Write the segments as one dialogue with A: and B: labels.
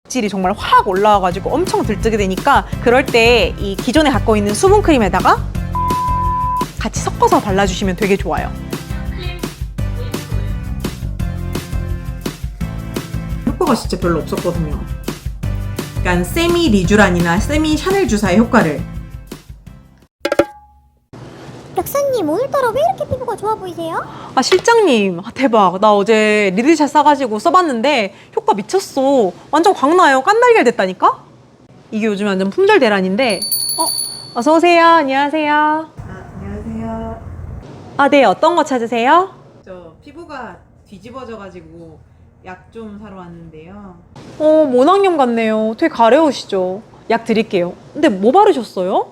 A: 질이 정말 확 올라와가지고 엄청 들뜨게 되니까 그럴 때 이 기존에 갖고 있는 수분크림에다가 같이 섞어서 발라주시면 되게 좋아요. 효과가 진짜 별로 없었거든요. 약간 세미 리쥬란이나 세미 샤넬 주사의 효과를.
B: 약사님, 오늘따라 왜 이렇게 피부가 좋아 보이세요?
A: 아 실장님, 아, 대박. 나 어제 리들샷 싸가지고 써봤는데 효과 미쳤어. 완전 광나요. 깐달걀 됐다니까? 이게 요즘 완전 품절 대란인데. 어서오세요. 안녕하세요.
C: 안녕하세요.
A: 아, 네. 어떤 거 찾으세요? 저 피부가 뒤집어져가지고 약 좀 사러 왔는데요. 모낭염 같네요. 되게 가려우시죠? 약 드릴게요. 근데 뭐 바르셨어요?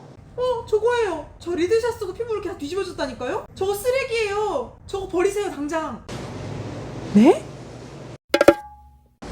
A: 저거예요. 저 리들샷 쓰고 피부 이렇게 다 뒤집어졌다니까요? 저거 쓰레기예요. 저거 버리세요, 당장. 네?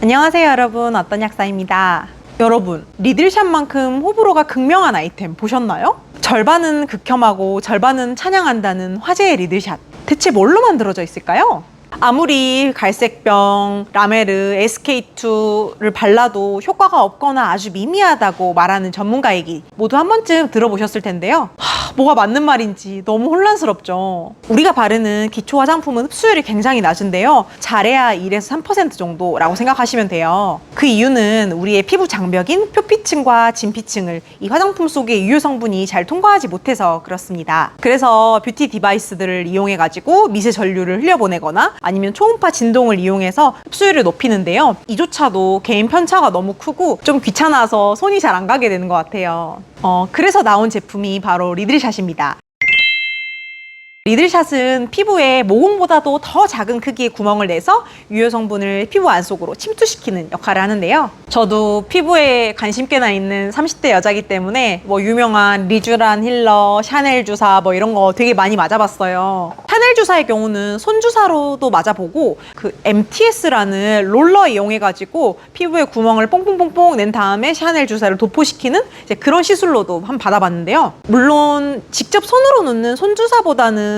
A: 안녕하세요, 여러분. 어떤 약사입니다. 여러분, 리들샷만큼 호불호가 극명한 아이템 보셨나요? 절반은 극혐하고 절반은 찬양한다는 화제의 리들샷. 대체 뭘로 만들어져 있을까요? 아무리 갈색병, 라메르, SK2를 발라도 효과가 없거나 아주 미미하다고 말하는 전문가 얘기 모두 한 번쯤 들어보셨을 텐데요. 뭐가 맞는 말인지 너무 혼란스럽죠. 우리가 바르는 기초 화장품은 흡수율이 굉장히 낮은데요. 잘해야 1에서 3% 정도라고 생각하시면 돼요. 그 이유는 우리의 피부 장벽인 표피층과 진피층을 이 화장품 속의 유효 성분이 잘 통과하지 못해서 그렇습니다. 그래서 뷰티 디바이스들을 이용해가지고 미세 전류를 흘려보내거나 아니면 초음파 진동을 이용해서 흡수율을 높이는데요. 이조차도 개인 편차가 너무 크고 좀 귀찮아서 손이 잘 안 가게 되는 것 같아요. 그래서 나온 제품이 바로 리들샷입니다. 리들샷은 피부에 모공보다도 더 작은 크기의 구멍을 내서 유효 성분을 피부 안속으로 침투시키는 역할을 하는데요. 저도 피부에 관심 꽤나 있는 30대 여자이기 때문에 뭐 유명한 리쥬란 힐러, 샤넬 주사 뭐 이런 거 되게 많이 맞아봤어요. 샤넬 주사의 경우는 손 주사로도 맞아보고 그 MTS라는 롤러 이용해가지고 피부에 구멍을 뽕뽕뽕뽕 낸 다음에 샤넬 주사를 도포시키는 이제 그런 시술로도 한번 받아봤는데요. 물론 직접 손으로 놓는 손 주사보다는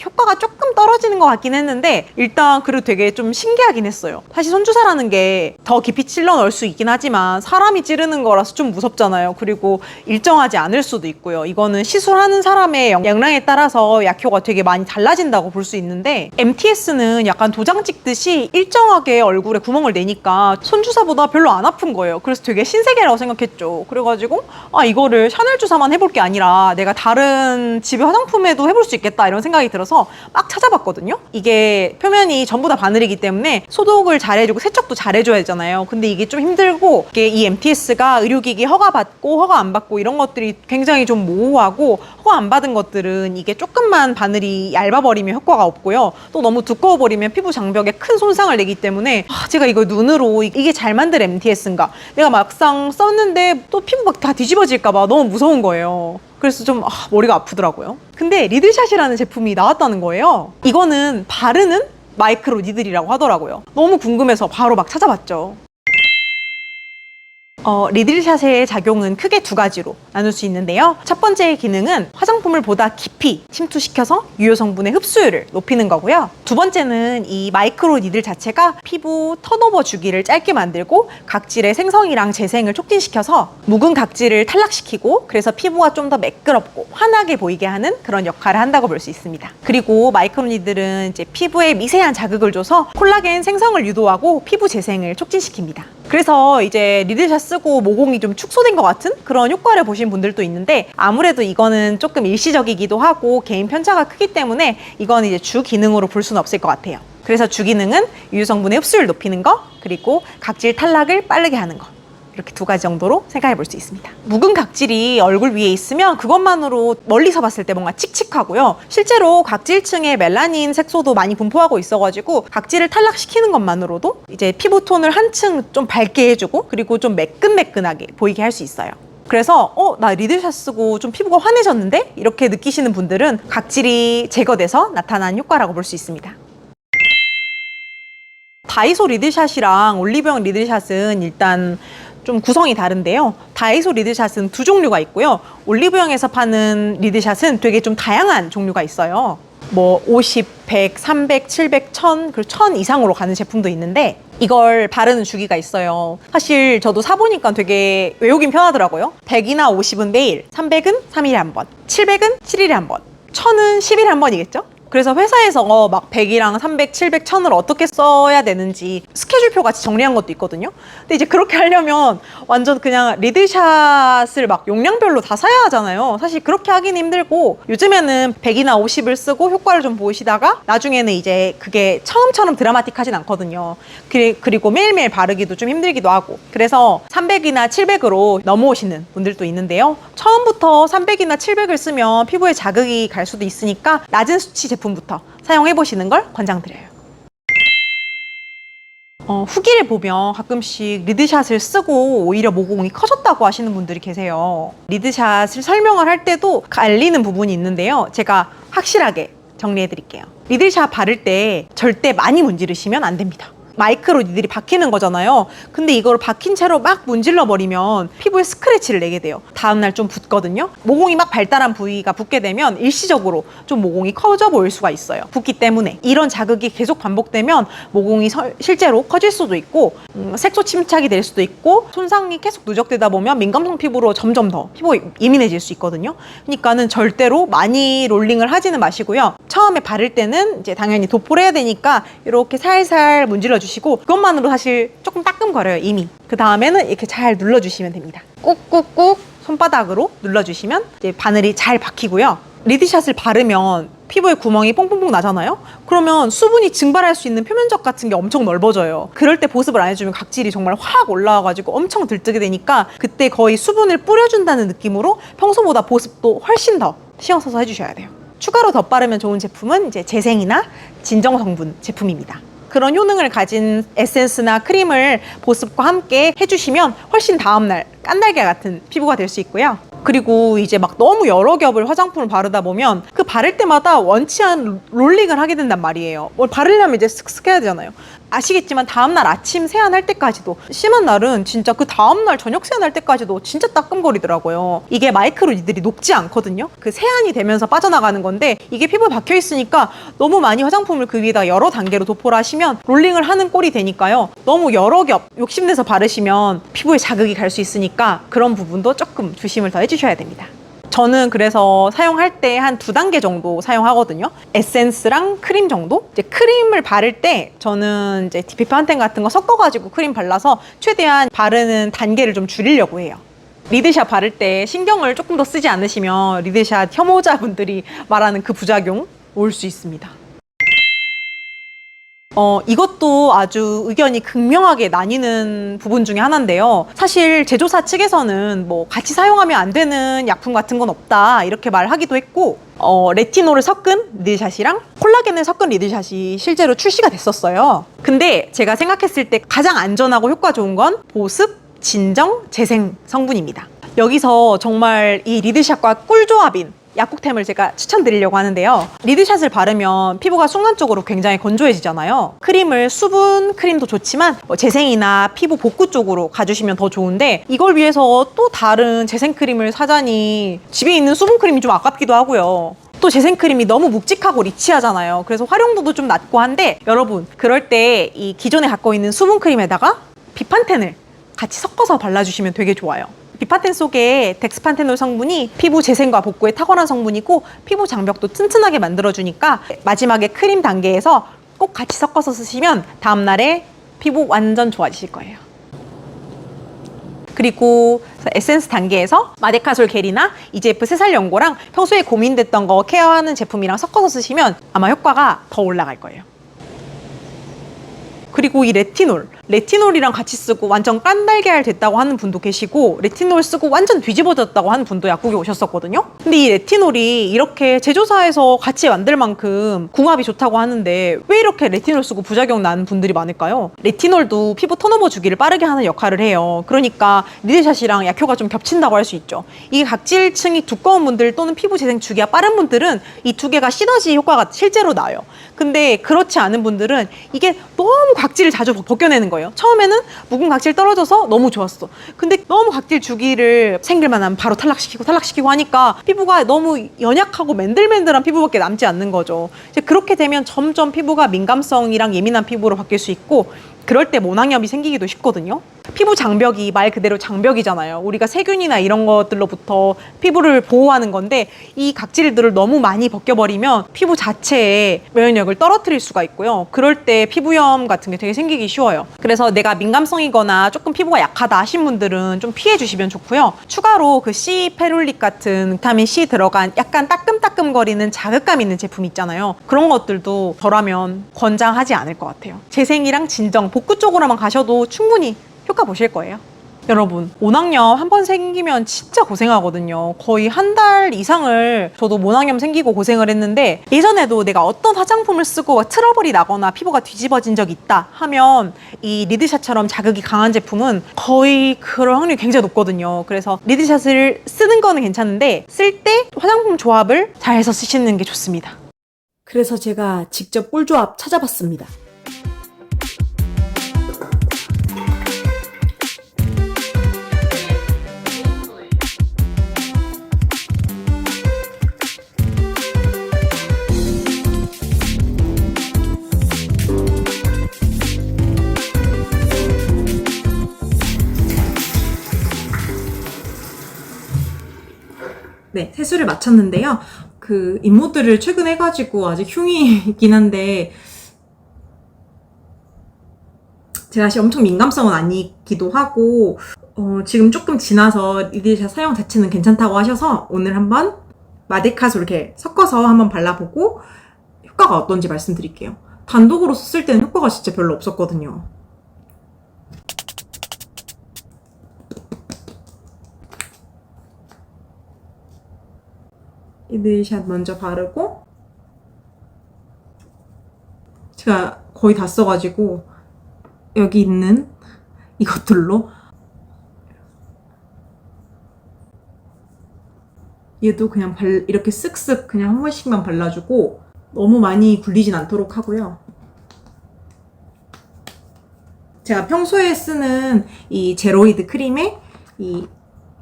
A: 효과가 조금 떨어지는 것 같긴 했는데 일단 그래도 되게 좀 신기하긴 했어요. 사실 손주사라는 게 더 깊이 찔러 넣을 수 있긴 하지만 사람이 찌르는 거라서 좀 무섭잖아요. 그리고 일정하지 않을 수도 있고요. 이거는 시술하는 사람의 역량에 따라서 약효가 되게 많이 달라진다고 볼 수 있는데 MTS는 약간 도장 찍듯이 일정하게 얼굴에 구멍을 내니까 손주사보다 별로 안 아픈 거예요. 그래서 되게 신세계라고 생각했죠. 그래가지고 이거를 샤넬 주사만 해볼 게 아니라 내가 다른 집에 화장품에도 해볼 수 있겠다 이런 생각이 들어서 막 찾아봤거든요. 이게 표면이 전부 다 바늘이기 때문에 소독을 잘해주고 세척도 잘해줘야 되잖아요. 근데 이게 좀 힘들고 이게 이 MTS가 의료기기 허가받고 허가 안 받고 이런 것들이 굉장히 좀 모호하고 허가 안 받은 것들은 이게 조금만 바늘이 얇아버리면 효과가 없고요. 또 너무 두꺼워버리면 피부 장벽에 큰 손상을 내기 때문에 제가 이거 눈으로 이게 잘 만든 MTS인가 내가 막상 썼는데 또 피부 막 다 뒤집어질까 봐 너무 무서운 거예요. 그래서 좀 머리가 아프더라고요. 근데 리들샷이라는 제품이 나왔다는 거예요. 이거는 바르는 마이크로 니들이라고 하더라고요. 너무 궁금해서 바로 막 찾아봤죠. 리들샷의 작용은 크게 두 가지로 나눌 수 있는데요. 첫 번째 기능은 화장품을 보다 깊이 침투시켜서 유효 성분의 흡수율을 높이는 거고요. 두 번째는 이 마이크로 니들 자체가 피부 턴오버 주기를 짧게 만들고 각질의 생성이랑 재생을 촉진시켜서 묵은 각질을 탈락시키고 그래서 피부가 좀 더 매끄럽고 환하게 보이게 하는 그런 역할을 한다고 볼 수 있습니다. 그리고 마이크로 니들은 이제 피부에 미세한 자극을 줘서 콜라겐 생성을 유도하고 피부 재생을 촉진시킵니다. 그래서 이제 리들샷 쓰고 모공이 좀 축소된 것 같은 그런 효과를 보신 분들도 있는데 아무래도 이거는 조금 일시적이기도 하고 개인 편차가 크기 때문에 이건 이제 주 기능으로 볼 수는 없을 것 같아요. 그래서 주 기능은 유효 성분의 흡수율을 높이는 거 그리고 각질 탈락을 빠르게 하는 거 이렇게 두 가지 정도로 생각해 볼 수 있습니다. 묵은 각질이 얼굴 위에 있으면 그것만으로 멀리서 봤을 때 뭔가 칙칙하고요. 실제로 각질층에 멜라닌 색소도 많이 분포하고 있어가지고 각질을 탈락시키는 것만으로도 이제 피부톤을 한층 좀 밝게 해주고 그리고 좀 매끈매끈하게 보이게 할 수 있어요. 그래서 나 리들샷 쓰고 좀 피부가 환해졌는데? 이렇게 느끼시는 분들은 각질이 제거돼서 나타난 효과라고 볼 수 있습니다. 다이소 리들샷이랑 올리브영 리들샷은 일단 좀 구성이 다른데요. 다이소 리들샷은 두 종류가 있고요. 올리브영에서 파는 리들샷은 되게 좀 다양한 종류가 있어요. 뭐 50, 100, 300, 700, 1000, 그리고 1000 이상으로 가는 제품도 있는데 이걸 바르는 주기가 있어요. 사실 저도 사보니까 되게 외우긴 편하더라고요. 100이나 50은 매일, 300은 3일에 한 번, 700은 7일에 한 번, 1000은 10일에 한 번이겠죠? 그래서 회사에서 막 100이랑 300, 700, 1000을 어떻게 써야 되는지 스케줄표 같이 정리한 것도 있거든요. 근데 이제 그렇게 하려면 완전 그냥 리드샷을 막 용량별로 다 사야 하잖아요. 사실 그렇게 하긴 힘들고 요즘에는 100이나 50을 쓰고 효과를 좀 보시다가 나중에는 이제 그게 처음처럼 드라마틱하진 않거든요. 그리고 매일매일 바르기도 좀 힘들기도 하고 그래서 300이나 700으로 넘어오시는 분들도 있는데요. 처음부터 300이나 700을 쓰면 피부에 자극이 갈 수도 있으니까 낮은 수치 제품부터 사용해 보시는 걸 권장드려요. 후기를 보면 가끔씩 리드샷을 쓰고 오히려 모공이 커졌다고 하시는 분들이 계세요. 리드샷을 설명을 할 때도 갈리는 부분이 있는데요. 제가 확실하게 정리해 드릴게요. 리드샷 바를 때 절대 많이 문지르시면 안 됩니다. 마이크로 니들이 박히는 거잖아요. 근데 이걸 박힌 채로 막 문질러 버리면 피부에 스크래치를 내게 돼요. 다음날 좀 붓거든요. 모공이 막 발달한 부위가 붓게 되면 일시적으로 좀 모공이 커져 보일 수가 있어요. 붓기 때문에. 이런 자극이 계속 반복되면 모공이 실제로 커질 수도 있고 색소 침착이 될 수도 있고 손상이 계속 누적되다 보면 민감성 피부로 점점 더 피부가 예민해질 수 있거든요. 그러니까는 절대로 많이 롤링을 하지는 마시고요. 처음에 바를 때는 이제 당연히 도포를 해야 되니까 이렇게 살살 문질러 주시고 그것만으로 사실 조금 따끔거려요 이미. 그 다음에는 이렇게 잘 눌러주시면 됩니다. 꾹꾹꾹 손바닥으로 눌러주시면 이제 바늘이 잘 박히고요. 리드샷을 바르면 피부에 구멍이 뽕뽕뽕 나잖아요. 그러면 수분이 증발할 수 있는 표면적 같은 게 엄청 넓어져요. 그럴 때 보습을 안 해주면 각질이 정말 확 올라와가지고 엄청 들뜨게 되니까 그때 거의 수분을 뿌려준다는 느낌으로 평소보다 보습도 훨씬 더 신경 써서 해주셔야 돼요. 추가로 덧바르면 좋은 제품은 이제 재생이나 진정 성분 제품입니다. 그런 효능을 가진 에센스나 크림을 보습과 함께 해주시면 훨씬 다음날 깐달걀 같은 피부가 될 수 있고요. 그리고 이제 막 너무 여러 겹을 화장품을 바르다 보면 그 바를 때마다 원치 않은 롤링을 하게 된단 말이에요. 뭘 바르려면 이제 슥슥 해야 되잖아요. 아시겠지만 다음날 아침 세안할 때까지도 심한 날은 진짜 그 다음날 저녁 세안할 때까지도 진짜 따끔거리더라고요. 이게 마이크로 니들이 녹지 않거든요. 그 세안이 되면서 빠져나가는 건데 이게 피부에 박혀 있으니까 너무 많이 화장품을 그 위에다 여러 단계로 도포를 하시면 롤링을 하는 꼴이 되니까요. 너무 여러 겹 욕심내서 바르시면 피부에 자극이 갈 수 있으니까 그런 부분도 조금 조심을 더 해주셔야 됩니다. 저는 그래서 사용할 때 한 2단계 정도 사용하거든요. 에센스랑 크림 정도? 이제 크림을 바를 때 저는 이제 비판텐 같은 거 섞어가지고 크림 발라서 최대한 바르는 단계를 좀 줄이려고 해요. 리드샷 바를 때 신경을 조금 더 쓰지 않으시면 리드샷 혐오자분들이 말하는 그 부작용 올 수 있습니다. 이것도 아주 의견이 극명하게 나뉘는 부분 중에 하나인데요. 사실 제조사 측에서는 뭐 같이 사용하면 안 되는 약품 같은 건 없다 이렇게 말하기도 했고 레티놀을 섞은 리드샷이랑 콜라겐을 섞은 리드샷이 실제로 출시가 됐었어요. 근데 제가 생각했을 때 가장 안전하고 효과 좋은 건 보습, 진정, 재생 성분입니다. 여기서 정말 이 리드샷과 꿀조합인 약국템을 제가 추천드리려고 하는데요. 리드샷을 바르면 피부가 순간적으로 굉장히 건조해지잖아요. 크림을 수분 크림도 좋지만 재생이나 피부 복구 쪽으로 가주시면 더 좋은데 이걸 위해서 또 다른 재생 크림을 사자니 집에 있는 수분 크림이 좀 아깝기도 하고요. 또 재생크림이 너무 묵직하고 리치하잖아요. 그래서 활용도도 좀 낮고 한데 여러분 그럴 때 이 기존에 갖고 있는 수분크림에다가 비판텐을 같이 섞어서 발라주시면 되게 좋아요. 비파텐 속에 덱스판테놀 성분이 피부 재생과 복구에 탁월한 성분이고 피부 장벽도 튼튼하게 만들어주니까 마지막에 크림 단계에서 꼭 같이 섞어서 쓰시면 다음날에 피부 완전 좋아지실 거예요. 그리고 에센스 단계에서 마데카솔 겔이나 EGF 세살연고랑 평소에 고민됐던 거 케어하는 제품이랑 섞어서 쓰시면 아마 효과가 더 올라갈 거예요. 그리고 이 레티놀이랑 같이 쓰고 완전 깐달걀 됐다고 하는 분도 계시고 레티놀 쓰고 완전 뒤집어졌다고 하는 분도 약국에 오셨었거든요. 근데 이 레티놀이 이렇게 제조사에서 같이 만들 만큼 궁합이 좋다고 하는데 왜 이렇게 레티놀 쓰고 부작용 나는 분들이 많을까요? 레티놀도 피부 턴오버 주기를 빠르게 하는 역할을 해요. 그러니까 리드샷이랑 약효가 좀 겹친다고 할 수 있죠. 이게 각질층이 두꺼운 분들 또는 피부 재생 주기가 빠른 분들은 이 두 개가 시너지 효과가 실제로 나요. 근데 그렇지 않은 분들은 이게 너무 각질을 자주 벗겨내는 거예요. 처음에는 묵은 각질 떨어져서 너무 좋았어. 근데 너무 각질 주기를 생길만 하면 바로 탈락시키고 하니까 피부가 너무 연약하고 맨들맨들한 피부밖에 남지 않는 거죠. 이제 그렇게 되면 점점 피부가 민감성이랑 예민한 피부로 바뀔 수 있고, 그럴 때 모낭염이 생기기도 쉽거든요. 피부 장벽이 말 그대로 장벽이잖아요. 우리가 세균이나 이런 것들로부터 피부를 보호하는 건데, 이 각질들을 너무 많이 벗겨버리면 피부 자체의 면역력을 떨어뜨릴 수가 있고요. 그럴 때 피부염 같은 게 되게 생기기 쉬워요. 그래서 내가 민감성이거나 조금 피부가 약하다 하신 분들은 좀 피해 주시면 좋고요. 추가로 그 C 페룰릭 같은 비타민 C 들어간 약간 따끔따끔거리는 자극감 있는 제품 있잖아요. 그런 것들도 덜하면 권장하지 않을 것 같아요. 재생이랑 진정, 복구 쪽으로만 가셔도 충분히 효과 보실 거예요. 여러분, 모낭염 한 번 생기면 진짜 고생하거든요. 거의 한 달 이상을 저도 모낭염 생기고 고생을 했는데, 예전에도 내가 어떤 화장품을 쓰고 막 트러블이 나거나 피부가 뒤집어진 적이 있다 하면 이 리드샷처럼 자극이 강한 제품은 거의 그럴 확률이 굉장히 높거든요. 그래서 리드샷을 쓰는 거는 괜찮은데, 쓸 때 화장품 조합을 잘 해서 쓰시는 게 좋습니다.
C: 그래서 제가 직접 꿀조합 찾아봤습니다. 네, 세수를 마쳤는데요. 그 인모드를 최근에 해가지고 아직 흉이 있긴 한데, 제가 사실 엄청 민감성은 아니기도 하고, 지금 조금 지나서 리드샷 사용 자체는 괜찮다고 하셔서 오늘 한번 마데카솔 이렇게 섞어서 한번 발라보고 효과가 어떤지 말씀드릴게요. 단독으로 썼을 때는 효과가 진짜 별로 없었거든요. 리드샷 먼저 바르고, 제가 거의 다 써가지고 여기 있는 이것들로 얘도 그냥 이렇게 쓱쓱 그냥 한 번씩만 발라주고, 너무 많이 굴리진 않도록 하고요. 제가 평소에 쓰는 이 제로이드 크림에 이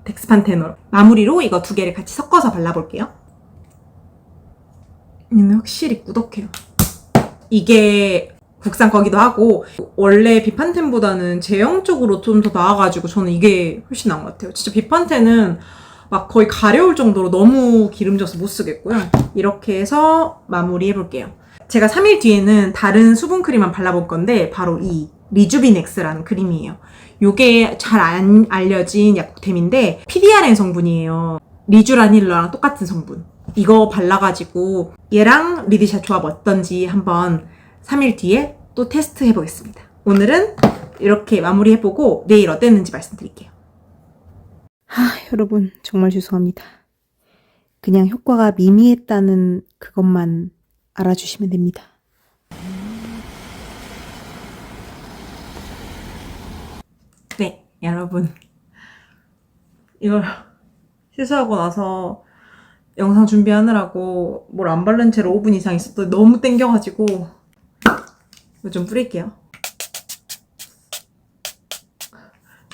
C: 덱스판테놀 마무리로 이거 두 개를 같이 섞어서 발라볼게요. 얘는 확실히 꾸덕해요. 이게 국산 거기도 하고, 원래 비판텐보다는 제형적으로 좀 더 나아가지고 저는 이게 훨씬 나은 것 같아요. 진짜 비판텐은 막 거의 가려울 정도로 너무 기름져서 못 쓰겠고요. 이렇게 해서 마무리 해볼게요. 제가 3일 뒤에는 다른 수분 크림만 발라볼 건데, 바로 이 리주비넥스라는 크림이에요. 요게 잘 안 알려진 약국템인데 PDRN 성분이에요. 리쥬라닐러랑 똑같은 성분. 이거 발라가지고 얘랑 리드샷 조합 어떤지 한번 3일 뒤에 또 테스트 해보겠습니다. 오늘은 이렇게 마무리해보고 내일 어땠는지 말씀드릴게요. 여러분 정말 죄송합니다. 그냥 효과가 미미했다는 그것만 알아주시면 됩니다. 네, 여러분, 이걸 세수하고 나서 영상 준비하느라고 뭘 안 바른 채로 5분 이상 있었더니 너무 땡겨가지고 이거 좀 뿌릴게요.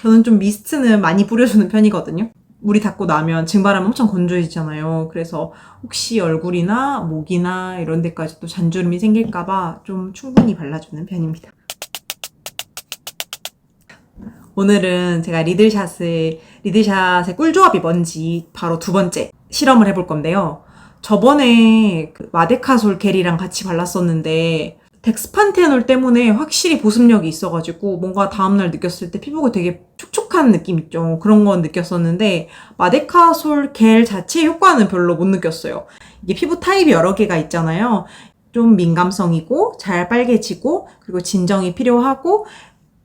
C: 저는 좀 미스트는 많이 뿌려주는 편이거든요. 물이 닿고 나면 증발하면 엄청 건조해지잖아요. 그래서 혹시 얼굴이나 목이나 이런 데까지 또 잔주름이 생길까봐 좀 충분히 발라주는 편입니다. 오늘은 제가 리드샷의 꿀조합이 뭔지 바로 두 번째 실험을 해볼 건데요. 저번에 그 마데카솔 겔이랑 같이 발랐었는데 덱스판테놀 때문에 확실히 보습력이 있어가지고 뭔가 다음날 느꼈을 때 피부가 되게 촉촉한 느낌 있죠. 그런 건 느꼈었는데 마데카솔 겔 자체의 효과는 별로 못 느꼈어요. 이게 피부 타입이 여러 개가 있잖아요. 좀 민감성이고 잘 빨개지고 그리고 진정이 필요하고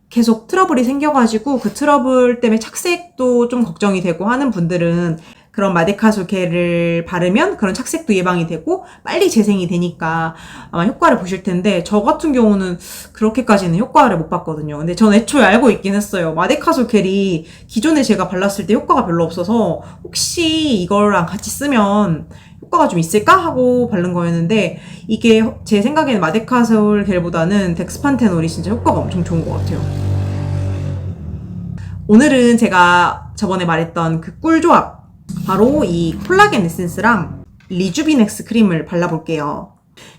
C: 계속 트러블이 생겨가지고 그 트러블 때문에 착색도 좀 걱정이 되고 하는 분들은 그런 마데카솔 겔을 바르면 그런 착색도 예방이 되고 빨리 재생이 되니까 아마 효과를 보실 텐데, 저 같은 경우는 그렇게까지는 효과를 못 봤거든요. 근데 전 애초에 알고 있긴 했어요. 마데카솔 겔이 기존에 제가 발랐을 때 효과가 별로 없어서 혹시 이거랑 같이 쓰면 효과가 좀 있을까 하고 바른 거였는데 이게 제 생각에는 마데카솔 겔보다는 덱스판테놀이 진짜 효과가 엄청 좋은 것 같아요. 오늘은 제가 저번에 말했던 그 꿀조합, 바로 이 콜라겐 에센스랑 리주비넥스 크림을 발라볼게요.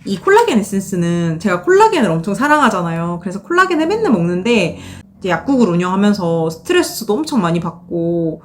C: 이 콜라겐 에센스는 제가 콜라겐을 엄청 사랑하잖아요. 그래서 콜라겐을 맨날 먹는데 이제 약국을 운영하면서 스트레스도 엄청 많이 받고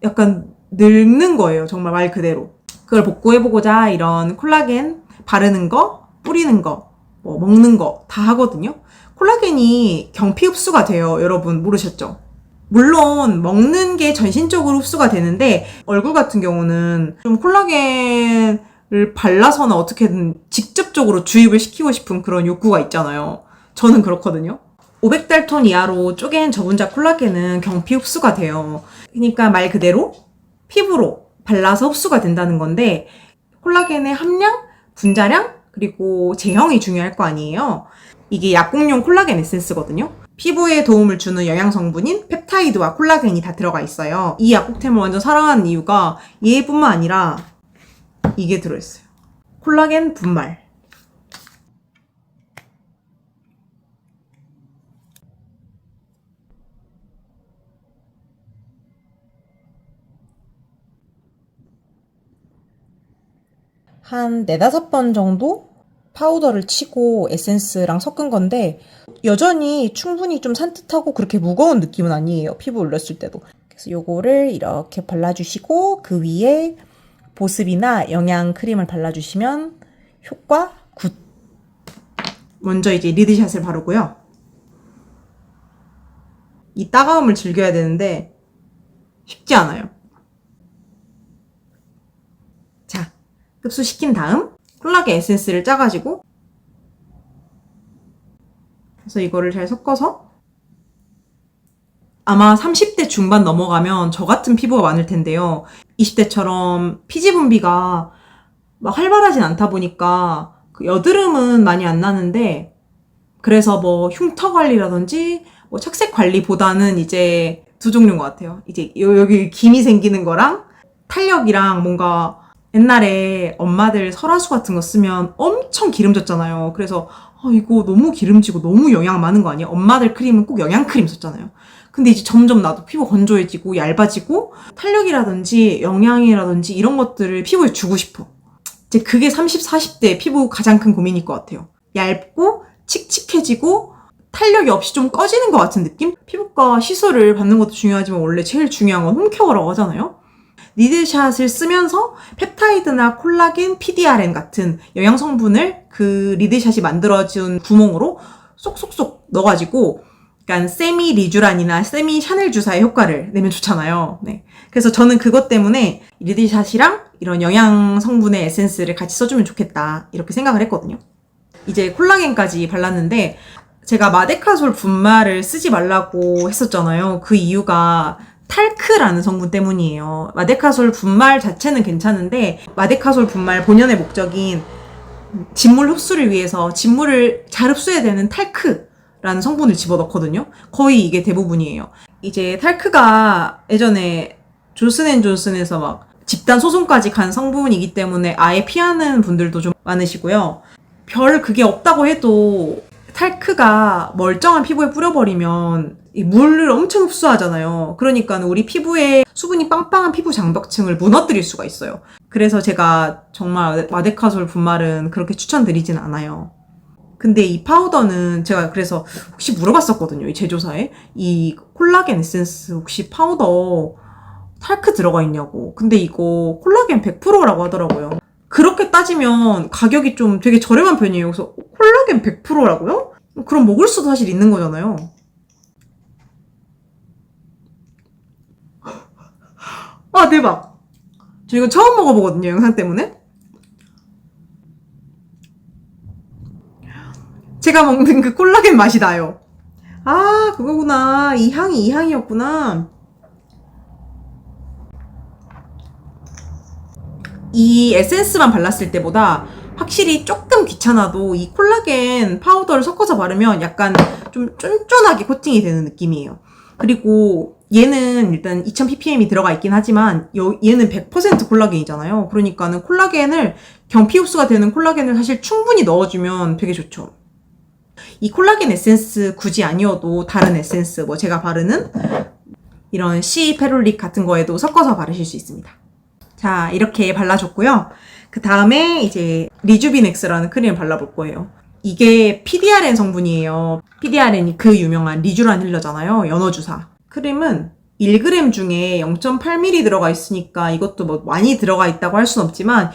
C: 약간 늙는 거예요. 정말 말 그대로. 그걸 복구해보고자 이런 콜라겐 바르는 거, 뿌리는 거, 뭐 먹는 거 다 하거든요. 콜라겐이 경피 흡수가 돼요. 여러분 모르셨죠? 물론 먹는 게 전신적으로 흡수가 되는데 얼굴 같은 경우는 좀 콜라겐을 발라서나 어떻게든 직접적으로 주입을 시키고 싶은 그런 욕구가 있잖아요. 저는 그렇거든요. 500달톤 이하로 쪼갠 저분자 콜라겐은 경피 흡수가 돼요. 그러니까 말 그대로 피부로 발라서 흡수가 된다는 건데 콜라겐의 함량, 분자량, 그리고 제형이 중요할 거 아니에요. 이게 약국용 콜라겐 에센스거든요. 피부에 도움을 주는 영양 성분인 펩타이드와 콜라겐이 다 들어가 있어요. 이 약국템을 완전 사랑하는 이유가 얘뿐만 아니라 이게 들어있어요. 콜라겐 분말. 한 4-5번 정도 파우더를 치고 에센스랑 섞은 건데 여전히 충분히 좀 산뜻하고 그렇게 무거운 느낌은 아니에요. 피부 올렸을 때도. 그래서 요거를 이렇게 발라주시고 그 위에 보습이나 영양 크림을 발라주시면 효과 굿. 먼저 이제 리드샷을 바르고요. 이 따가움을 즐겨야 되는데 쉽지 않아요. 자, 흡수시킨 다음 콜라겐 에센스를 짜가지고 그래서 이거를 잘 섞어서 아마 30대 중반 넘어가면 저 같은 피부가 많을 텐데요. 20대처럼 피지 분비가 막 활발하진 않다 보니까 그 여드름은 많이 안 나는데 그래서 뭐 흉터 관리라든지 뭐 착색 관리보다는 이제 두 종류인 것 같아요. 이제 여기 김이 생기는 거랑 탄력이랑 뭔가 옛날에 엄마들 설화수 같은 거 쓰면 엄청 기름졌잖아요. 그래서 이거 너무 기름지고 너무 영양 많은 거 아니야? 엄마들 크림은 꼭 영양 크림 썼잖아요. 근데 이제 점점 나도 피부 건조해지고 얇아지고 탄력이라든지 영양이라든지 이런 것들을 피부에 주고 싶어. 이제 그게 30, 40대 피부 가장 큰 고민일 것 같아요. 얇고 칙칙해지고 탄력이 없이 좀 꺼지는 것 같은 느낌? 피부과 시술을 받는 것도 중요하지만 원래 제일 중요한 건 홈케어라고 하잖아요. 리드샷을 쓰면서 펩타이드나 콜라겐, PDRN 같은 영양 성분을 그 리드샷이 만들어준 구멍으로 쏙쏙쏙 넣어가지고 약간 세미 리쥬란이나 세미 샤넬 주사의 효과를 내면 좋잖아요. 네. 그래서 저는 그것 때문에 리드샷이랑 이런 영양 성분의 에센스를 같이 써주면 좋겠다 이렇게 생각을 했거든요. 이제 콜라겐까지 발랐는데 제가 마데카솔 분말을 쓰지 말라고 했었잖아요. 그 이유가 탈크라는 성분 때문이에요. 마데카솔 분말 자체는 괜찮은데 마데카솔 분말 본연의 목적인 진물 흡수를 위해서 진물을 잘 흡수해야 되는 탈크라는 성분을 집어넣거든요. 거의 이게 대부분이에요. 이제 탈크가 예전에 존슨앤존슨에서 막 집단 소송까지 간 성분이기 때문에 아예 피하는 분들도 좀 많으시고요. 별 그게 없다고 해도 탈크가 멀쩡한 피부에 뿌려버리면 이 물을 엄청 흡수하잖아요. 그러니까 우리 피부에 수분이 빵빵한 피부 장벽층을 무너뜨릴 수가 있어요. 그래서 제가 정말 마데카솔 분말은 그렇게 추천드리진 않아요. 근데 이 파우더는 제가 그래서 혹시 물어봤었거든요. 이 제조사에. 이 콜라겐 에센스 혹시 파우더 탈크 들어가 있냐고. 근데 이거 콜라겐 100%라고 하더라고요. 그렇게 따지면 가격이 좀 되게 저렴한 편이에요. 그래서 콜라겐 100%라고요? 그럼 먹을 수도 사실 있는 거잖아요. 아, 대박. 저 이거 처음 먹어보거든요, 영상 때문에. 제가 먹는 그 콜라겐 맛이 나요. 아, 그거구나. 이 향이었구나. 이 에센스만 발랐을 때보다 확실히 조금 귀찮아도 이 콜라겐 파우더를 섞어서 바르면 약간 좀 쫀쫀하게 코팅이 되는 느낌이에요. 그리고 얘는 일단 2000ppm이 들어가 있긴 하지만 얘는 100% 콜라겐이잖아요. 그러니까는 경피 흡수가 되는 콜라겐을 사실 충분히 넣어주면 되게 좋죠. 이 콜라겐 에센스 굳이 아니어도 다른 에센스, 뭐 제가 바르는 이런 C 페롤릭 같은 거에도 섞어서 바르실 수 있습니다. 자, 이렇게 발라줬고요. 그 다음에 이제 리주비넥스라는 크림을 발라볼 거예요. 이게 PDRN 성분이에요. PDRN이 그 유명한 리쥬란 힐러잖아요. 연어주사. 크림은 1g 중에 0.8ml 들어가 있으니까 이것도 뭐 많이 들어가 있다고 할 순 없지만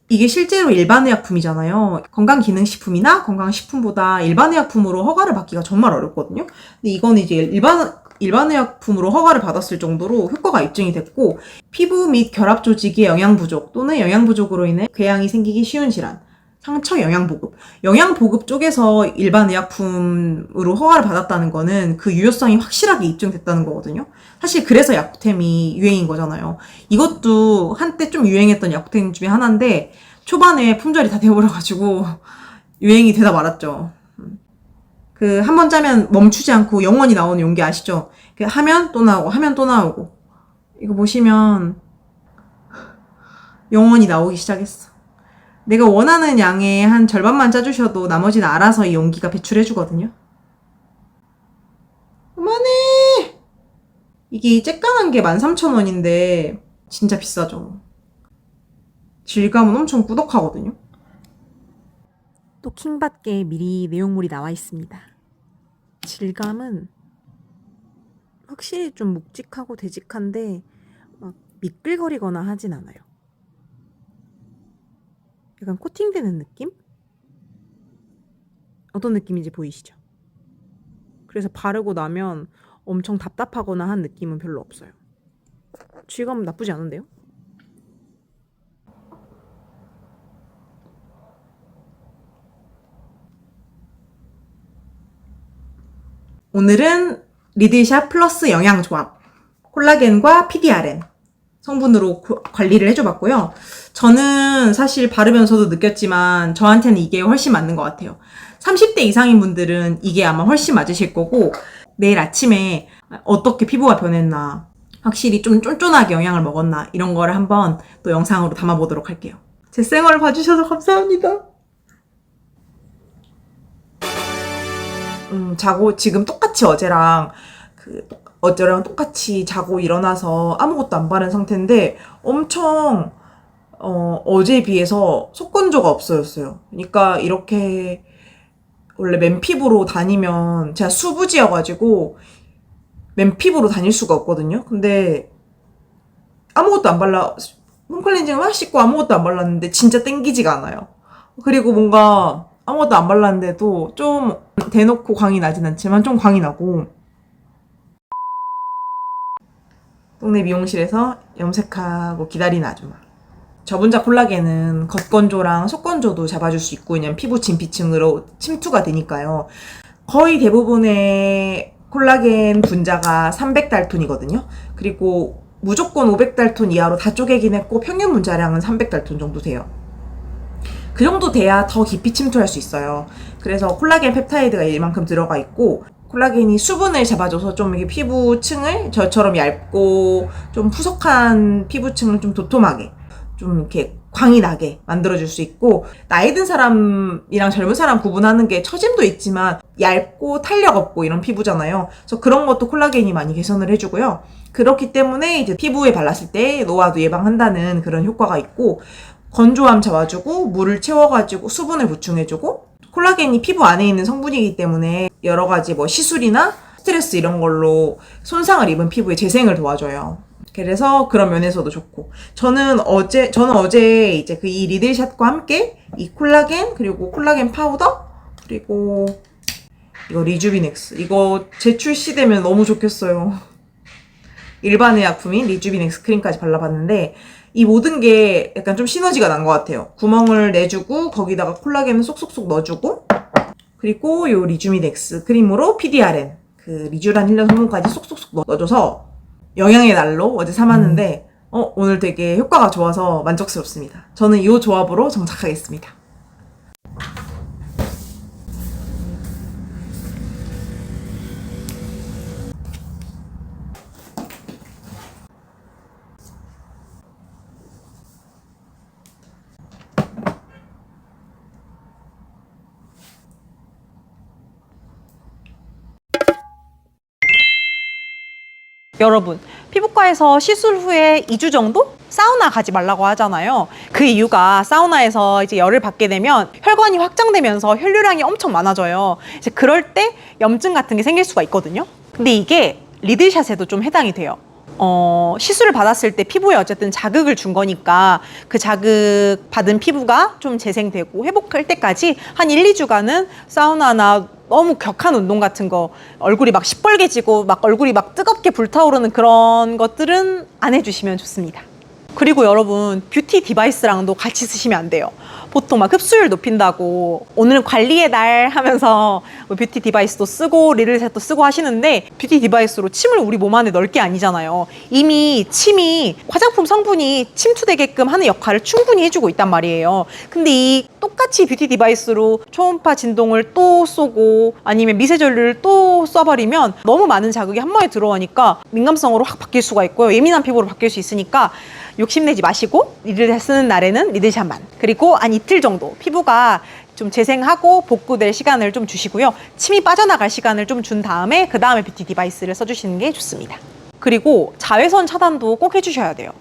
C: 이게 실제로 일반 의약품이잖아요. 건강기능식품이나 건강식품보다 일반 의약품으로 허가를 받기가 정말 어렵거든요. 근데 이건 이제 일반 의약품으로 허가를 받았을 정도로 효과가 입증이 됐고, 피부 및 결합 조직의 영양 부족 또는 영양 부족으로 인해 궤양이 생기기 쉬운 질환, 상처 영양 보급 쪽에서 일반 의약품으로 허가를 받았다는 거는 그 유효성이 확실하게 입증됐다는 거거든요. 사실 그래서 약템이 유행인 거잖아요. 이것도 한때 좀 유행했던 약템 중에 하나인데 초반에 품절이 다 되어버려가지고 유행이 되다 말았죠. 그 한 번 짜면 멈추지 않고 영원히 나오는 용기 아시죠? 하면 또 나오고 하면 또 나오고, 이거 보시면 영원히 나오기 시작했어. 내가 원하는 양의 한 절반만 짜주셔도 나머지는 알아서 이 용기가 배출해주거든요. 그만해! 이게 쬐깐한 게 13,000원인데 진짜 비싸죠. 질감은 엄청 꾸덕하거든요.
A: 또 킹받게 미리 내용물이 나와 있습니다. 질감은 확실히 좀 묵직하고 되직한데 막 미끌거리거나 하진 않아요. 약간 코팅되는 느낌? 어떤 느낌인지 보이시죠? 그래서 바르고 나면 엄청 답답하거나 한 느낌은 별로 없어요. 질감은 나쁘지 않은데요?
C: 오늘은 리들샵 플러스 영양조합, 콜라겐과 PDRN 성분으로 관리를 해줘봤고요. 저는 사실 바르면서도 느꼈지만 저한테는 이게 훨씬 맞는 것 같아요. 30대 이상인 분들은 이게 아마 훨씬 맞으실 거고, 내일 아침에 어떻게 피부가 변했나, 확실히 좀 쫀쫀하게 영양을 먹었나, 이런 거를 한번 또 영상으로 담아보도록 할게요. 제 생얼을 봐주셔서 감사합니다. 자고 지금 똑같이 어제랑 똑같이 자고 일어나서 아무것도 안 바른 상태인데 엄청 어제에 비해서 속건조가 없어졌어요. 그러니까 이렇게 원래 맨피부로 다니면, 제가 수부지여가지고 맨피부로 다닐 수가 없거든요. 근데 아무것도 안 발라, 홈클렌징을 막 씻고 아무것도 안 발랐는데 진짜 땡기지가 않아요. 그리고 뭔가 아무것도 안 발랐는데도 좀 대놓고 광이 나진 않지만 좀 광이 나고, 동네 미용실에서 염색하고 기다리는 아줌마. 저분자 콜라겐은 겉건조랑 속건조도 잡아줄 수 있고, 그냥 피부 진피층으로 침투가 되니까요. 거의 대부분의 콜라겐 분자가 300달톤이거든요. 그리고 무조건 500달톤 이하로 다 쪼개긴 했고, 평균 분자량은 300달톤 정도 돼요. 그 정도 돼야 더 깊이 침투할 수 있어요. 그래서 콜라겐 펩타이드가 이만큼 들어가 있고, 콜라겐이 수분을 잡아줘서 좀 이렇게 피부층을 저처럼 얇고 좀 푸석한 피부층을 좀 도톰하게, 좀 이렇게 광이 나게 만들어줄 수 있고, 나이 든 사람이랑 젊은 사람 구분하는 게 처짐도 있지만 얇고 탄력 없고 이런 피부잖아요. 그래서 그런 것도 콜라겐이 많이 개선을 해주고요. 그렇기 때문에 이제 피부에 발랐을 때 노화도 예방한다는 그런 효과가 있고, 건조함 잡아주고 물을 채워가지고 수분을 보충해주고, 콜라겐이 피부 안에 있는 성분이기 때문에 여러 가지 뭐 시술이나 스트레스 이런 걸로 손상을 입은 피부의 재생을 도와줘요. 그래서 그런 면에서도 좋고, 저는 어제 이제 이 리들샷과 함께 이 콜라겐, 그리고 콜라겐 파우더, 그리고 이거 리주비넥스, 이거 재출시되면 너무 좋겠어요. 일반 의약품인 리주비넥스 크림까지 발라봤는데 이 모든 게 약간 좀 시너지가 난 것 같아요. 구멍을 내주고 거기다가 콜라겐을 쏙쏙쏙 넣어주고, 그리고 요 리주비넥스 크림으로 PDRN, 그 리쥬란 힐러 성분까지 쏙쏙쏙 넣어줘서 영양의 날로 어제 삼았는데 오늘 되게 효과가 좋아서 만족스럽습니다. 저는 이 조합으로 정착하겠습니다.
A: 여러분, 피부과에서 시술 후에 2주 정도 사우나 가지 말라고 하잖아요. 그 이유가 사우나에서 이제 열을 받게 되면 혈관이 확장되면서 혈류량이 엄청 많아져요. 이제 그럴 때 염증 같은 게 생길 수가 있거든요. 근데 이게 리들샷에도 좀 해당이 돼요. 시술을 받았을 때 피부에 어쨌든 자극을 준 거니까 그 자극 받은 피부가 좀 재생되고 회복할 때까지 한 1, 2주간은 사우나나 너무 격한 운동 같은 거, 얼굴이 막 시뻘개지고 막 얼굴이 막 뜨겁게 불타오르는 그런 것들은 안 해주시면 좋습니다. 그리고 여러분, 뷰티 디바이스랑도 같이 쓰시면 안 돼요. 보통 막 흡수율 높인다고 오늘은 관리의 날 하면서 뭐 뷰티 디바이스도 쓰고 리들셋도 쓰고 하시는데, 뷰티 디바이스로 침을 우리 몸 안에 넣을 게 아니잖아요. 이미 침이 화장품 성분이 침투되게끔 하는 역할을 충분히 해주고 있단 말이에요. 근데 이 똑같이 뷰티 디바이스로 초음파 진동을 또 쏘고 아니면 미세전류를 또 쏴버리면 너무 많은 자극이 한 번에 들어오니까 민감성으로 확 바뀔 수가 있고요. 예민한 피부로 바뀔 수 있으니까 욕심내지 마시고 리들샷 쓰는 날에는 리들샷만, 그리고 한 이틀 정도 피부가 좀 재생하고 복구될 시간을 좀 주시고요. 침이 빠져나갈 시간을 좀 준 다음에 그 다음에 뷰티 디바이스를 써주시는 게 좋습니다. 그리고 자외선 차단도 꼭 해주셔야 돼요.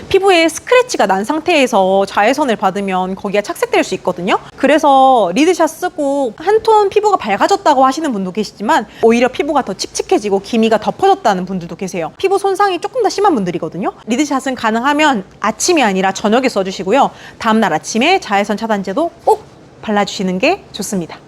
A: 피부에 스크래치가 난 상태에서 자외선을 받으면 거기가 착색될 수 있거든요. 그래서 리드샷 쓰고 한 톤 피부가 밝아졌다고 하시는 분도 계시지만 오히려 피부가 더 칙칙해지고 기미가 덮어졌다는 분들도 계세요. 피부 손상이 조금 더 심한 분들이거든요. 리드샷은 가능하면 아침이 아니라 저녁에 써주시고요. 다음날 아침에 자외선 차단제도 꼭 발라주시는 게 좋습니다.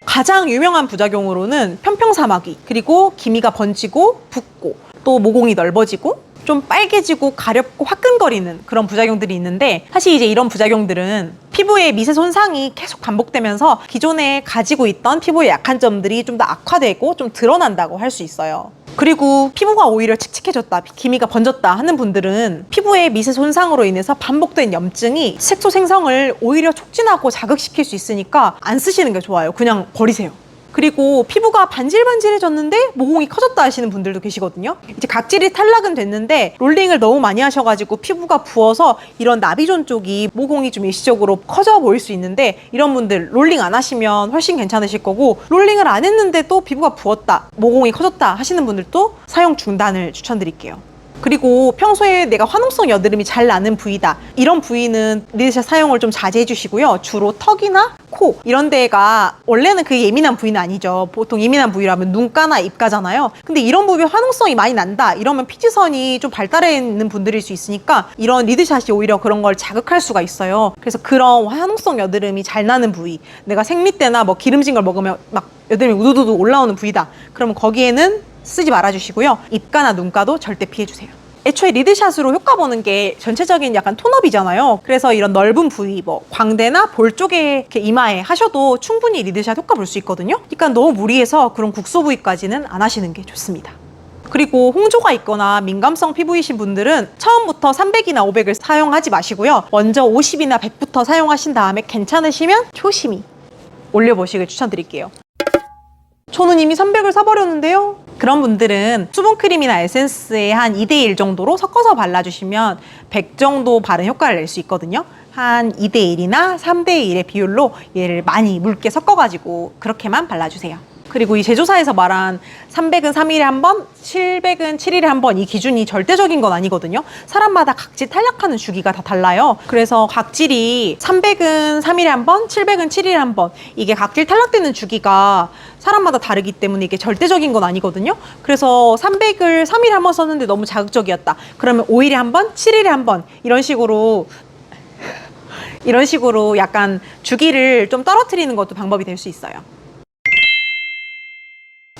A: 가장 유명한 부작용으로는 편평사마귀, 그리고 기미가 번지고 붓고 또 모공이 넓어지고 좀 빨개지고 가렵고 화끈거리는 그런 부작용들이 있는데, 사실 이제 이런 부작용들은 피부의 미세 손상이 계속 반복되면서 기존에 가지고 있던 피부의 약한 점들이 좀 더 악화되고 좀 드러난다고 할 수 있어요. 그리고 피부가 오히려 칙칙해졌다, 기미가 번졌다 하는 분들은 피부의 미세 손상으로 인해서 반복된 염증이 색소 생성을 오히려 촉진하고 자극시킬 수 있으니까 안 쓰시는 게 좋아요. 그냥 버리세요. 그리고 피부가 반질반질해졌는데 모공이 커졌다 하시는 분들도 계시거든요. 이제 각질이 탈락은 됐는데 롤링을 너무 많이 하셔가지고 피부가 부어서 이런 나비존 쪽이 모공이 좀 일시적으로 커져 보일 수 있는데, 이런 분들 롤링 안 하시면 훨씬 괜찮으실 거고, 롤링을 안 했는데 또 피부가 부었다, 모공이 커졌다 하시는 분들도 사용 중단을 추천드릴게요. 그리고 평소에 내가 화농성 여드름이 잘 나는 부위다, 이런 부위는 리드샷 사용을 좀 자제해 주시고요. 주로 턱이나 코 이런 데가 원래는 그게 예민한 부위는 아니죠. 보통 예민한 부위라면 눈가나 입가잖아요. 근데 이런 부위에 화농성이 많이 난다 이러면 피지선이 좀 발달해 있는 분들일 수 있으니까 이런 리드샷이 오히려 그런 걸 자극할 수가 있어요. 그래서 그런 화농성 여드름이 잘 나는 부위, 내가 생리 때나 뭐 기름진 걸 먹으면 막 여드름이 우두두두 올라오는 부위다, 그러면 거기에는 쓰지 말아주시고요. 입가나 눈가도 절대 피해주세요. 애초에 리드샷으로 효과 보는 게 전체적인 약간 톤업이잖아요. 그래서 이런 넓은 부위, 뭐 광대나 볼 쪽에 이렇게 이마에 하셔도 충분히 리드샷 효과 볼 수 있거든요. 그러니까 너무 무리해서 그런 국소 부위까지는 안 하시는 게 좋습니다. 그리고 홍조가 있거나 민감성 피부이신 분들은 처음부터 300이나 500을 사용하지 마시고요. 먼저 50이나 100부터 사용하신 다음에 괜찮으시면 조심히 올려보시길 추천드릴게요. 저는 이미 300을 사버렸는데요. 그런 분들은 수분크림이나 에센스에 한 2대1 정도로 섞어서 발라주시면 100 정도 바른 효과를 낼 수 있거든요. 한 2대1이나 3대1의 비율로 얘를 많이 묽게 섞어가지고 그렇게만 발라주세요. 그리고 이 제조사에서 말한 300은 3일에 한 번, 700은 7일에 한 번, 이 기준이 절대적인 건 아니거든요. 사람마다 각질 탄력하는 주기가 다 달라요. 그래서 각질이 300은 3일에 한 번, 700은 7일에 한 번, 이게 각질 탈락되는 주기가 사람마다 다르기 때문에 이게 절대적인 건 아니거든요. 그래서 300을 3일에 한 번 썼는데 너무 자극적이었다, 그러면 5일에 한 번, 7일에 한 번 이런 식으로 약간 주기를 좀 떨어뜨리는 것도 방법이 될 수 있어요.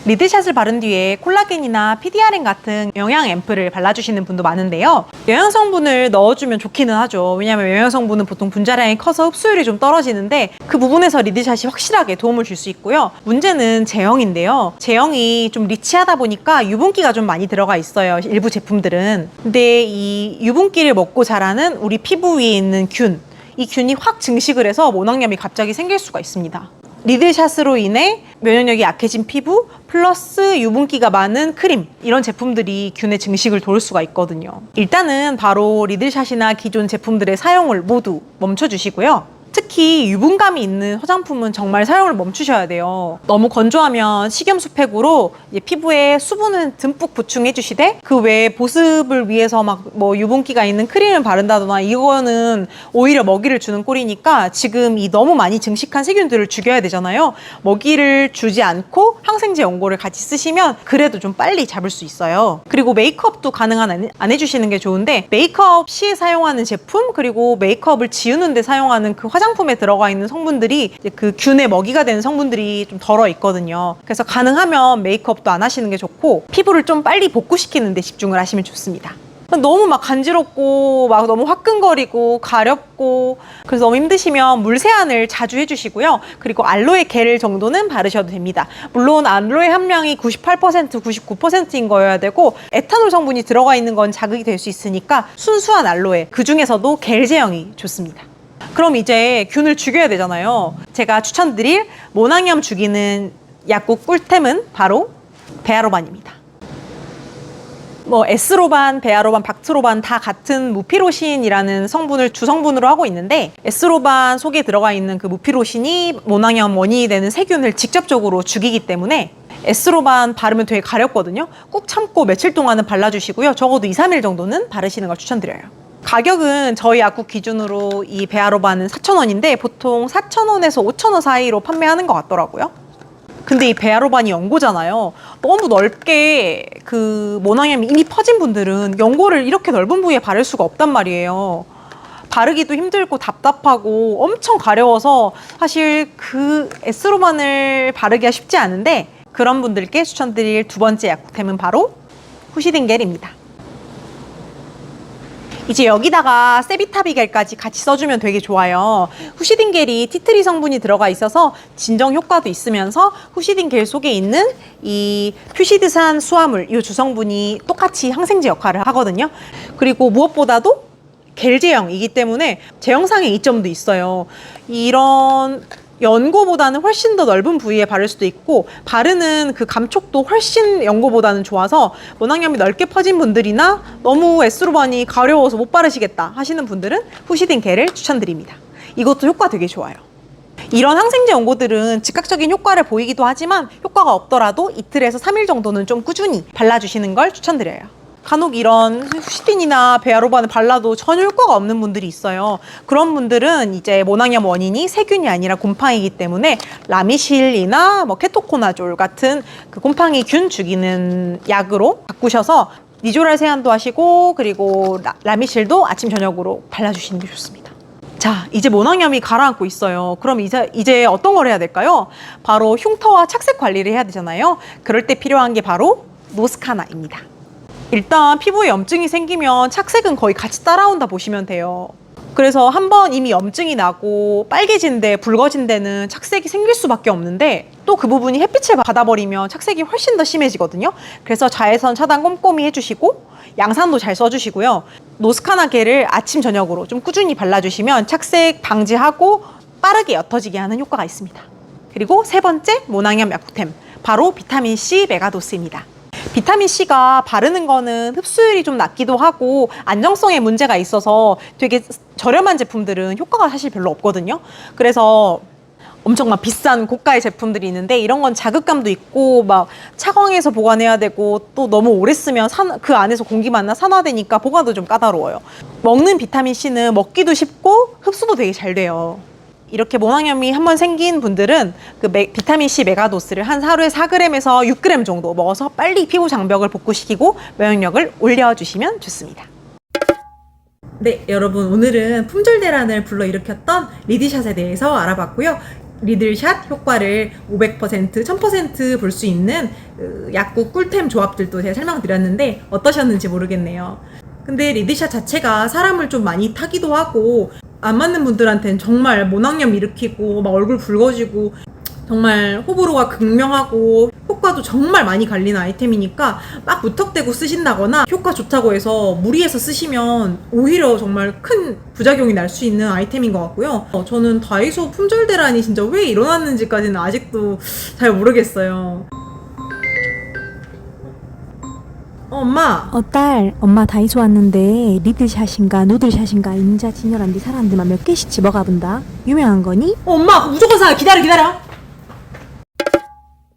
A: 리드샷을 바른 뒤에 콜라겐이나 PDRN 같은 영양 앰플을 발라주시는 분도 많은데요. 영양성분을 넣어주면 좋기는 하죠. 왜냐하면 영양성분은 보통 분자량이 커서 흡수율이 좀 떨어지는데 그 부분에서 리드샷이 확실하게 도움을 줄 수 있고요. 문제는 제형인데요. 제형이 좀 리치하다 보니까 유분기가 좀 많이 들어가 있어요. 일부 제품들은. 근데 이 유분기를 먹고 자라는 우리 피부 위에 있는 균, 이 균이 확 증식을 해서 모낭염이 갑자기 생길 수가 있습니다. 리드샷으로 인해 면역력이 약해진 피부 플러스 유분기가 많은 크림, 이런 제품들이 균의 증식을 도울 수가 있거든요. 일단은 바로 리드샷이나 기존 제품들의 사용을 모두 멈춰주시고요. 특히 유분감이 있는 화장품은 정말 사용을 멈추셔야 돼요. 너무 건조하면 식염수팩으로 이제 피부에 수분은 듬뿍 보충해 주시되 그 외에 보습을 위해서 막 뭐 유분기가 있는 크림을 바른다거나 이거는 오히려 먹이를 주는 꼴이니까 지금 이 너무 많이 증식한 세균들을 죽여야 되잖아요. 먹이를 주지 않고 항생제 연고를 같이 쓰시면 그래도 좀 빨리 잡을 수 있어요. 그리고 메이크업도 가능한 안 해주시는 게 좋은데 메이크업 시에 사용하는 제품 그리고 메이크업을 지우는 데 사용하는 그 화장품에 들어가 있는 성분들이 이제 그 균의 먹이가 되는 성분들이 좀 덜어 있거든요. 그래서 가능하면 메이크업도 안 하시는 게 좋고 피부를 좀 빨리 복구시키는 데 집중을 하시면 좋습니다. 너무 막 간지럽고 막 너무 화끈거리고 가렵고 그래서 너무 힘드시면 물 세안을 자주 해주시고요. 그리고 알로에 겔 정도는 바르셔도 됩니다. 물론 알로에 함량이 98%, 99%인 거여야 되고 에탄올 성분이 들어가 있는 건 자극이 될 수 있으니까 순수한 알로에 그 중에서도 겔 제형이 좋습니다. 그럼 이제 균을 죽여야 되잖아요. 제가 추천드릴 모낭염 죽이는 약국 꿀템은 바로 베아로반입니다. 뭐 에스로반, 베아로반, 박트로반 다 같은 무피로신이라는 성분을 주성분으로 하고 있는데 에스로반 속에 들어가 있는 그 무피로신이 모낭염 원인이 되는 세균을 직접적으로 죽이기 때문에 에스로반 바르면 되게 가렵거든요. 꾹 참고 며칠 동안은 발라주시고요. 적어도 2, 3일 정도는 바르시는 걸 추천드려요. 가격은 저희 약국 기준으로 이 베아로반은 4,000원인데 보통 4,000원에서 5,000원 사이로 판매하는 것 같더라고요. 근데 이 베아로반이 연고잖아요. 너무 넓게 그 모낭염이 이미 퍼진 분들은 연고를 이렇게 넓은 부위에 바를 수가 없단 말이에요. 바르기도 힘들고 답답하고 엄청 가려워서 사실 그 에스로반을 바르기가 쉽지 않은데 그런 분들께 추천드릴 두 번째 약국템은 바로 후시딘겔입니다. 이제 여기다가 세비타비겔까지 같이 써주면 되게 좋아요. 후시딘겔이 티트리 성분이 들어가 있어서 진정 효과도 있으면서 후시딘겔 속에 있는 이 퓨시드산 수화물, 이 주성분이 똑같이 항생제 역할을 하거든요. 그리고 무엇보다도 겔 제형이기 때문에 제형상의 이점도 있어요. 이런 연고보다는 훨씬 더 넓은 부위에 바를 수도 있고 바르는 그 감촉도 훨씬 연고보다는 좋아서 모낭염이 넓게 퍼진 분들이나 너무 에스로반이 가려워서 못 바르시겠다 하시는 분들은 후시딘겔을 추천드립니다. 이것도 효과 되게 좋아요. 이런 항생제 연고들은 즉각적인 효과를 보이기도 하지만 효과가 없더라도 이틀에서 3일 정도는 좀 꾸준히 발라주시는 걸 추천드려요. 간혹 이런 후시딘이나 베아로반을 발라도 전혀 효과가 없는 분들이 있어요. 그런 분들은 이제 모낭염 원인이 세균이 아니라 곰팡이기 때문에 라미실이나 뭐 케토코나졸 같은 그 곰팡이 균 죽이는 약으로 바꾸셔서 니조랄 세안도 하시고 그리고 라미실도 아침 저녁으로 발라주시는 게 좋습니다. 자, 이제 모낭염이 가라앉고 있어요. 그럼 이제 어떤 걸 해야 될까요? 바로 흉터와 착색 관리를 해야 되잖아요. 그럴 때 필요한 게 바로 노스카나입니다. 일단 피부에 염증이 생기면 착색은 거의 같이 따라온다 보시면 돼요. 그래서 한번 이미 염증이 나고 빨개진 데 붉어진 데는 착색이 생길 수밖에 없는데 또 그 부분이 햇빛을 받아버리면 착색이 훨씬 더 심해지거든요. 그래서 자외선 차단 꼼꼼히 해주시고 양산도 잘 써주시고요. 노스카나 겔을 아침 저녁으로 좀 꾸준히 발라주시면 착색 방지하고 빠르게 옅어지게 하는 효과가 있습니다. 그리고 세 번째 모낭염 약국템 바로 비타민C 메가도스입니다. 비타민C가 바르는 거는 흡수율이 좀 낮기도 하고 안정성에 문제가 있어서 되게 저렴한 제품들은 효과가 사실 별로 없거든요. 그래서 엄청 막 비싼 고가의 제품들이 있는데 이런 건 자극감도 있고 막 차광에서 보관해야 되고 또 너무 오래 쓰면 그 안에서 공기 만나 산화되니까 보관도 좀 까다로워요. 먹는 비타민C는 먹기도 쉽고 흡수도 되게 잘 돼요. 이렇게 모낭염이 한번 생긴 분들은 그 비타민C 메가도스를 한 하루에 4g에서 6g 정도 먹어서 빨리 피부 장벽을 복구시키고 면역력을 올려주시면 좋습니다. 네, 여러분 오늘은 품절 대란을 불러일으켰던 리드샷에 대해서 알아봤고요. 리들샷 효과를 500%, 1000% 볼 수 있는 약국 꿀템 조합들도 제가 설명드렸는데 어떠셨는지 모르겠네요. 근데 리드샷 자체가 사람을 좀 많이 타기도 하고 안 맞는 분들한테는 정말 모낭염 일으키고 막 얼굴 붉어지고 정말 호불호가 극명하고 효과도 정말 많이 갈리는 아이템이니까 막 무턱대고 쓰신다거나 효과 좋다고 해서 무리해서 쓰시면 오히려 정말 큰 부작용이 날 수 있는 아이템인 것 같고요. 저는 다이소 품절 대란이 진짜 왜 일어났는지까지는 아직도 잘 모르겠어요.
C: 엄마.
D: 딸, 엄마 다이소 왔는데 리들샷인가 누들샷인가 인자 진열한 네 사람들만 몇 개씩 집어가 본다. 유명한 거니?
C: 엄마 무조건 사. 기다려.